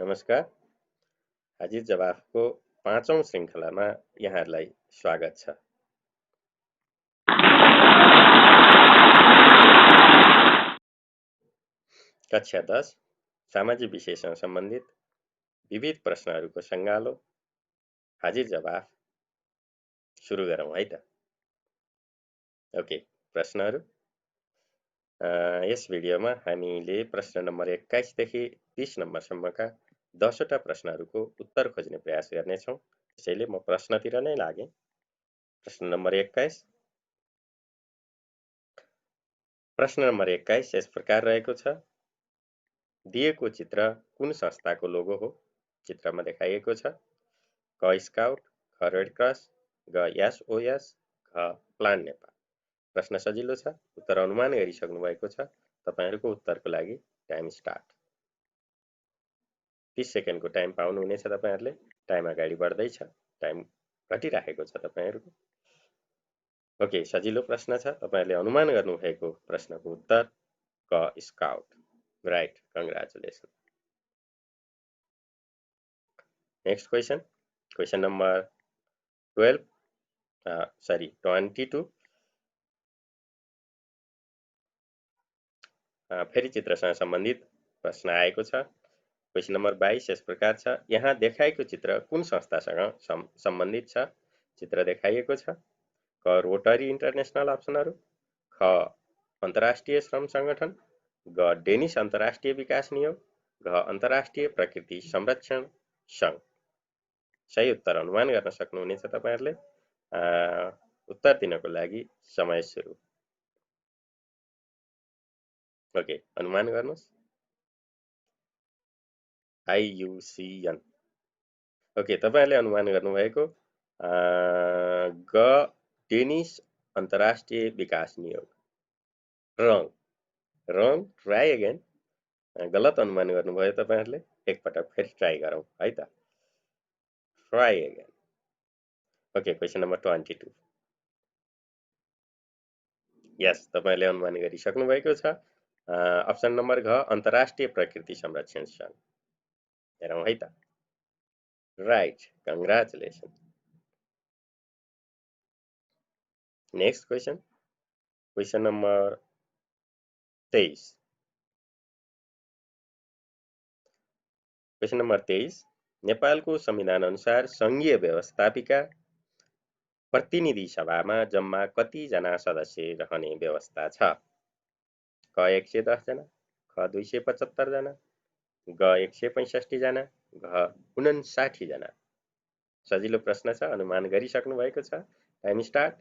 नमस्कार। हाजिर जवाफको 5औं श्रृङ्खलामा यहाँहरूलाई स्वागत छ। कक्षा 10 सामाजिक विषयसँग सम्बन्धित विविध प्रश्नहरूको सङ्गालो हाजिर जवाफ सुरु गरौँ है त। ओके, प्रश्नहरू। यस भिडियोमा हामीले प्रश्न नम्बर 21 देखि 30 नम्बरसम्मका 10 वटा प्रश्नहरूको उत्तर खोज्ने प्रयास गर्नेछौँ। त्यसैले म प्रश्नतिर नै लागेँ। प्रश्न नम्बर 21। प्रश्न नम्बर 21 यस प्रकार रहेको छ। दिएको चित्र कुन संस्थाको लोगो हो? चित्रमा देखाइएको छ क स्काउट, ख रेड क्रस, ग एसओएस, घ प्लान नेपाल। प्रश्न सजिलो छ, उत्तर अनुमान गरिसक्नु भएको छ। तपाईहरुको उत्तरको लागि टाइम स्टार्ट। 30 सेकेन्डको टाइम पाउनुहुनेछ तपाईहरुले। टाइम अगाडि बढ्दैछ, टाइम घटिराखेको छ तपाईहरुको। ओके, सजिलो प्रश्न छ। तपाईहरुले अनुमान गर्नुभएको प्रश्नको उत्तर क scout. Right, congratulation. Next question, question number 22। फेरि चित्रसँग सम्बन्धित प्रश्न आएको छ। क्वेशन नम्बर 22 यस प्रकार छ। यहाँ देखाएको चित्र कुन संस्थासँग सम्बन्धित छ? चित्र देखाइएको छ क रोटरी इन्टरनेशनल अप्सनहरु, ख अन्तर्राष्ट्रिय श्रम संगठन, ग डेनिस अन्तर्राष्ट्रिय विकास नियोग, घ अन्तर्राष्ट्रिय प्रकृति संरक्षण संघ। सही उत्तर अनुमान गर्न सक्नुहुनेछ तपाईहरुले। उत्तर दिनको लागि समय सुरु। ओके, अनुमान गर्नुस्। IUCN। ओके, तपाईहरुले अनुमान गर्नुभएको ग डेनिस अन्तर्राष्ट्रिय विकास नियोग। रङ, ट्राई अगेन। गलत अनुमान गर्नुभयो तपाईहरुले। एकपटक फेरि ट्राई गरौँ है त। Try again. Okay, question number 22। यस, तपाईहरुले अनुमान गरिसक्नु भएको छ। अप्सन नम्बर घ अन्तर्राष्ट्रिय प्रकृति संरक्षण संघ। हेरौँ है त। Right, congratulation. Next question, question number 23। Question number 23। नेपालको संविधान अनुसार संघीय व्यवस्थापिका प्रतिनिधि सभामा जम्मा कति जना सदस्य रहने व्यवस्था छ? क 110 जना, ख 275 जना, ग 165 जना, घ 59 जना। सजिलो प्रश्न छ, अनुमान गरिसक्नु भएको छ। Time start.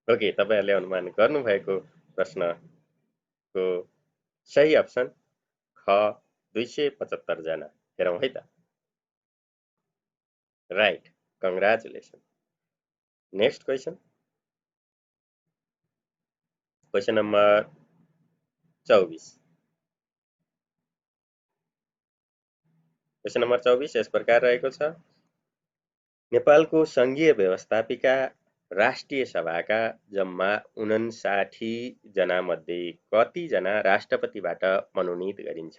ओके, तपाईहरुले अनुमान गर्नुभएको प्रश्नको सही अप्सन ख 275 जना। हेरौँ है त। Right, congratulation. Next question, question number 24। Question number 24 यस प्रकार रहेको छ। नेपालको संघीय व्यवस्थापिका राष्ट्रिय सभाका जम्मा 59 जना मध्ये कति जना राष्ट्रपतिबाट मनोनित गरिन्छ?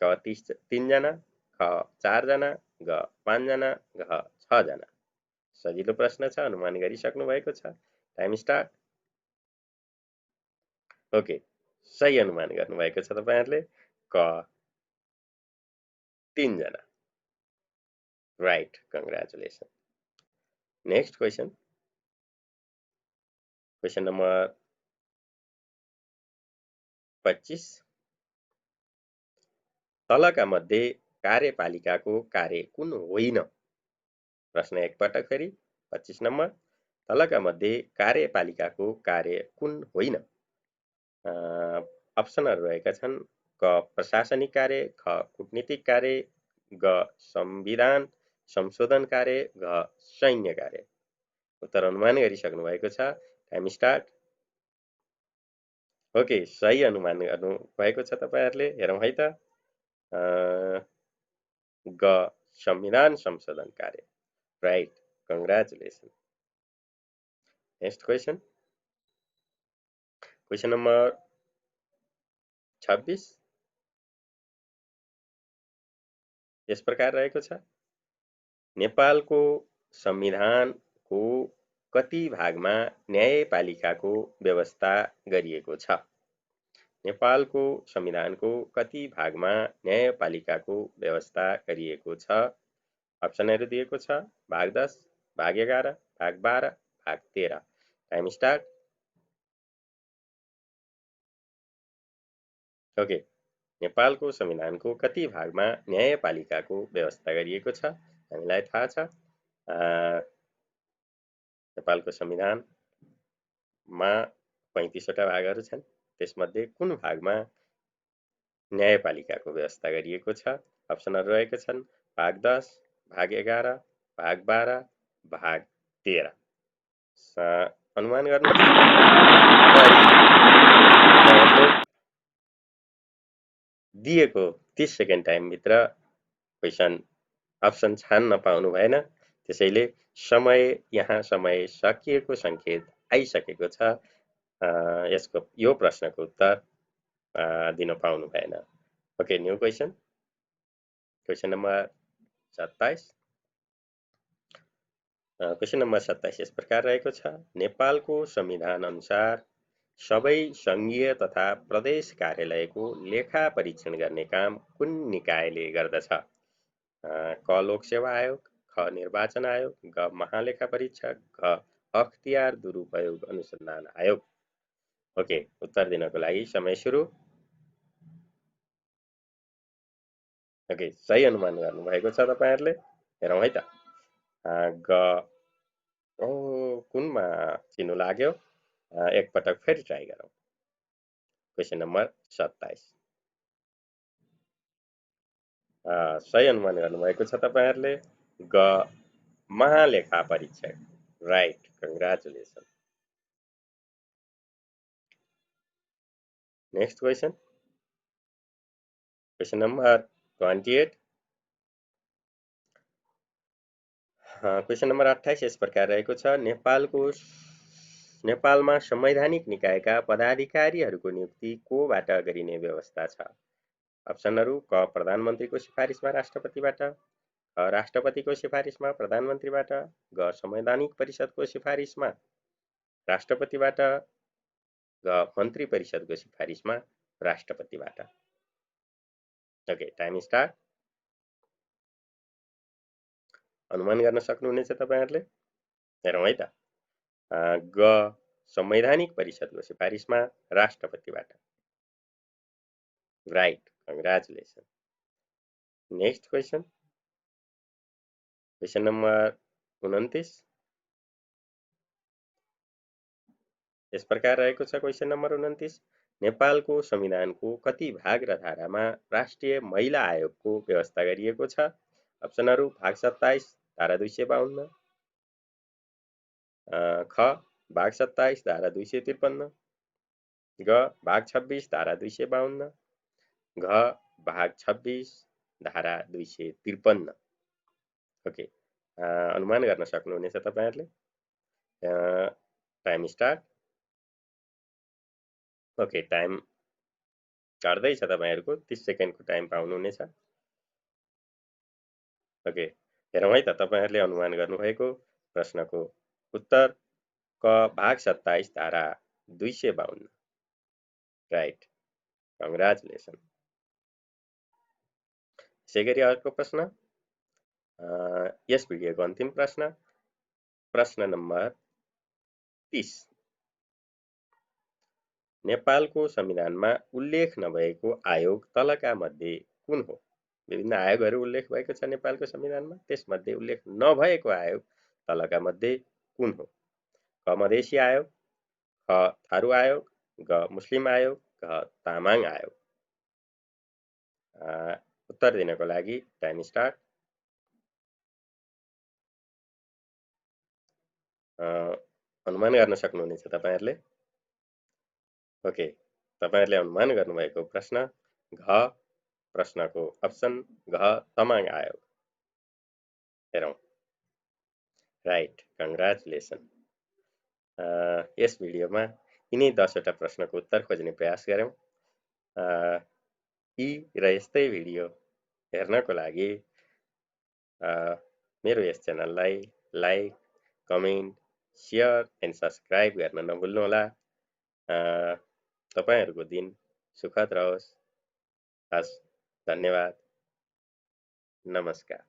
क 3 जना, ख 4 जना, ग 5 जना, घ 6 जना। सजिलो प्रश्न छ, अनुमान गरिसक्नु भएको छ। Time start. ओके, सही अनुमान गर्नुभएको छ तपाईहरुले। क 3 जना। Right, congratulation. Next question, question number 25। तलका मध्ये कार्यपालिकाको कार्य कुन होइन? प्रश्न एकपटक फेरि 25 नम्बर। तलका मध्ये कार्यपालिकाको कार्य कुन होइन? अप्सनहरु रहेका छन् क प्रशासनिक कार्य, ख कूटनीतिक कार्य, ग संविधान संशोधन कार्य, घ सैन्य कार्य। उत्तर अनुमान गरिसक्नु भएको छ। Time start. ओके, सही अनुमान गर्नु भएको छ तपाईहरुले। हेरौँ है त। ग संविधान संशोधन कार्य। Right, congratulation. Next question, question number 26। यस प्रकार रहेको छ। नेपालको संविधानको कति भागमा न्यायपालिकाको व्यवस्था गरिएको छ? नेपालको संविधानको कति भागमा न्यायपालिकाको व्यवस्था गरिएको छ? अप्सनहरू दिएको छ। भाग 10, भाग 11, भाग 12, भाग 13। Time start. ओके, नेपालको संविधानको कति भागमा न्यायपालिकाको व्यवस्था गरिएको छ? हामीलाई थाहा छ नेपालको संविधानमा 35 वटा भागहरू छन्। त्यसमध्ये कुन भागमा न्यायपालिकाको व्यवस्था गरिएको छ? अप्सनहरू रहेका छन्। भाग 10, भाग 11, भाग 12, भाग 13। अनुमान गर्नुहोस्। दिएको 30 सेकेन्ड टाइमभित्र क्वेसन अप्सन छान्न पाउनु भएन, त्यसैले समय सकिएको सङ्केत आइसकेको छ। यो प्रश्नको उत्तर दिन पाउनु भएन। Okay, new question number 27। Question number 27 यस प्रकार रहेको छ। नेपालको संविधान अनुसार सबै सङ्घीय तथा प्रदेश कार्यालयको लेखा परीक्षण गर्ने काम कुन निकायले गर्दछ? क लोकसेवा आयोग, ख निर्वाचन आयोग, ग महालेखा परीक्षक, घ अख्तियार दुरुपयोग अनुसन्धान आयोग। ओके, उत्तर दिनको लागि समय सुरु। ओके, सही अनुमान गर्नुभएको छ तपाईहरुले। हेरौँ है त। ग कुनमा चिन्नु लाग्यो? एकपटक फेरि ट्राई गरौँ। Question number 27। सही अनुमान गर्नुभएको छ तपाईहरुले। ग महालेखा परीक्षक। Right, congratulation. Next question number 28। Question number 28 यस प्रकार रहेको छ। नेपालमा संवैधानिक निकायका पदाधिकारीहरूको नियुक्ति कोबाट गरिने व्यवस्था छ? अप्सनहरू क प्रधानमन्त्रीको सिफारिसमा राष्ट्रपतिबाट, ख राष्ट्रपतिको सिफारिसमा प्रधानमन्त्रीबाट, ग संवैधानिक परिषदको सिफारिसमा राष्ट्रपतिबाट, ग मन्त्री परिषदको सिफारिसमा राष्ट्रपतिबाट। Okay, time start. अनुमान गर्न सक्नुहुनेछ तपाईहरुले। हेरौँ है त। ग संवैधानिक परिषदको सिफारिसमा राष्ट्रपतिबाट। Right, congratulation. Next question number 29 यस प्रकार रहेको छ। क्वेसन नम्बर 29 नेपालको संविधानको कति भाग र धारामा राष्ट्रिय महिला आयोगको व्यवस्था गरिएको छ? अप्सनहरू भाग 27 धारा 252, ख भाग 27 धारा 253, ग भाग 26 धारा 252, घ भाग 26 धारा 253। ओके, अनुमान गर्न सक्नुहुनेछ तपाईहरुले। Time start. ओके, टाइम काट्दैछ तपाईहरुको। 30 सेकेन्डको टाइम पाउनुहुनेछ। ओके, हेरौँ है त तपाईहरुले अनुमान गर्नुभएको प्रश्नको उत्तर। क भाग 27 धारा 252। Right, congratulation. यसै गरी अर्को प्रश्न, यस भिडियोको अन्तिम प्रश्न नम्बर 30। नेपालको संविधानमा उल्लेख नभएको आयोग तलका मध्ये कुन हो? विभिन्न आयोगहरू उल्लेख भएको छ नेपालको संविधानमा, त्यसमध्ये उल्लेख नभएको आयोग तलका मध्ये कुन हो? क मधेसी आयोग, ख थारू आयोग, ग मुस्लिम आयोग, घ तामाङ आयोग। उत्तर दिनको लागि टाइम स्टार्ट। अनुमान गर्न सक्नुहुनेछ तपाईहरुले। ओके, तपाईहरुले अनुमान गर्नुभएको प्रश्न घ प्रश्नको अप्सन घ तामाङ आयोग। हेरौँ। Right, congratulation. यस भिडियोमा यिनै 10 वटा प्रश्नको उत्तर खोज्ने प्रयास गरौँ। यी र यस्तै भिडियो हेर्नको लागि मेरो यस च्यानललाई like, comment, share and subscribe गर्न नभुल्नुहोला। तपाईँहरूको दिन सुखद रहोस्। हस्, धन्यवाद। नमस्कार।